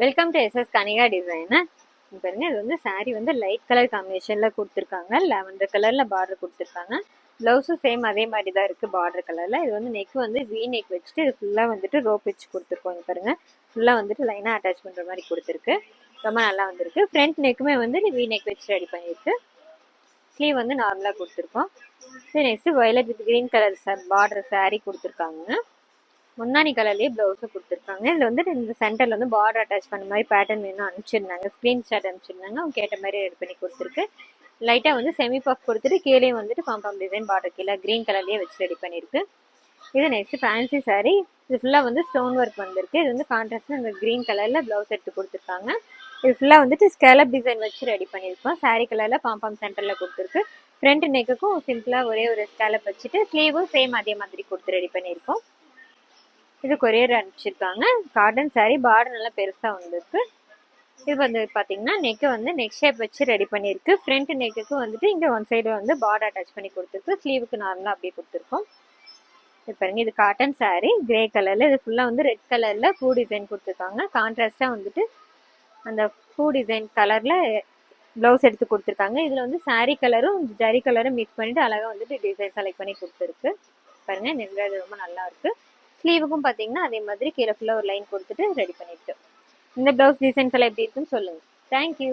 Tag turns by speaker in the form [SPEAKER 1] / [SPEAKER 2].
[SPEAKER 1] Welcome to SS Kanika design. பாருங்க, இது வந்து saree வந்து லைட் கலர் காம்பினேஷன்ல கொடுத்துருக்காங்க. லாவெண்டர் கலர்ல பார்டர் கொடுத்துருக்காங்க. பிளவுஸும் சேம் அதே மாதிரி தான் இருக்கு, பார்டர் கலர்ல. இது வந்து நெக் வந்து வி நெக் வச்சுட்டு இது ஃபுல்லா வந்துட்டு ரோப் வச்சு கொடுத்துருக்கோம். பாருங்க, ஃபுல்லா வந்துட்டு லைனா அட்டாச் பண்ற மாதிரி கொடுத்துருக்கு. ரொம்ப நல்லா வந்திருக்கு. ஃப்ரண்ட் நெக்குமே வந்து வி நெக் வச்சு ரெடி பண்ணிருக்கு. ஸ்லீவ் வந்து நார்மலா கொடுத்துருக்கோம். Next violet with green colour border saree கொடுத்துருக்காங்க. முன்னாடி கலர்லேயே ப்ளவுஸும் கொடுத்துருக்காங்க. இதில் வந்து இந்த சென்டரில் வந்து பார்டர் அட்டாச் பண்ண மாதிரி பேட்டர்ன் வேணும் அனுப்பிச்சிருந்தாங்க. ஸ்க்ரீன்ஷாட் அனுப்பிச்சிருந்தாங்க. அவங்க கேட்ட மாதிரி ரெடி பண்ணி கொடுத்துருக்கு. லைட்டாக வந்து செமி பஃப் கொடுத்துட்டு கீழே வந்துட்டு பாம்பாம் டிசைன் பார்டர் கீழே க்ரீன் கலர்லேயே வச்சு ரெடி பண்ணியிருக்கு. இது நெக்ஸ்ட் ஃபேன்சி saree. இது ஃபுல்லாக வந்து ஸ்டோன் ஒர்க் வந்திருக்கு. இது வந்து கான்ட்ராஸ்ட் அந்த க்ரீன் கலரில் ப்ளவுஸ் எடுத்து கொடுத்துருக்காங்க. இது ஃபுல்லாக வந்துட்டு ஸ்கேலப் டிசைன் வச்சு ரெடி பண்ணியிருக்கோம். saree கலரில் பாம்பாம் சென்டரில் கொடுத்துருக்கு. ஃப்ரண்ட் நெக்குக்கும் சிம்பிளாக ஒரே ஒரு ஸ்கேலப் வச்சுட்டு ஸ்லீவும் சேம் அதே மாதிரி கொடுத்து ரெடி பண்ணியிருக்கோம். இது கொரியர் அனுப்பிச்சிருக்காங்க. காட்டன் saree, பார்டர் நல்லா பெருசா வந்திருக்கு. இது வந்து பாத்தீங்கன்னா நெக் வந்து நெக் ஷேப் வச்சு ரெடி பண்ணிருக்கு. ஃப்ரண்ட் நெக்குக்கு வந்துட்டு இங்க ஒன் சைடு வந்து பார்டர் அட்டாச் பண்ணி கொடுத்துருக்கு. ஸ்லீவுக்கு நார்மலா அப்படியே கொடுத்துருக்கோம். இது பாருங்க, இது காட்டன் saree கிரே கலர்ல. இது ஃபுல்லா வந்து ரெட் கலர்ல பூ டிசைன் கொடுத்துருக்காங்க. கான்ட்ராஸ்டா வந்துட்டு அந்த பூ டிசைன் கலர்ல பிளவுஸ் எடுத்து கொடுத்துருக்காங்க. இதுல வந்து saree கலரும் ஜரி கலரும் மிக்ஸ் பண்ணிட்டு அழகா வந்துட்டு டிசைன் செலக்ட் பண்ணி கொடுத்துருக்கு. பாருங்க, நெல்றது ரொம்ப நல்லா இருக்கு. ஸ்லீவுக்கும் பார்த்தீங்கன்னா அதே மாதிரி கீழே ஃபுல்லாக ஒரு லைன் கொடுத்துட்டு ரெடி பண்ணிட்டு இந்த ப்ளவுஸ் டிசைன்ஸ் எல்லாம் எப்படி இருக்குன்னு சொல்லுங்க. தேங்க்யூ.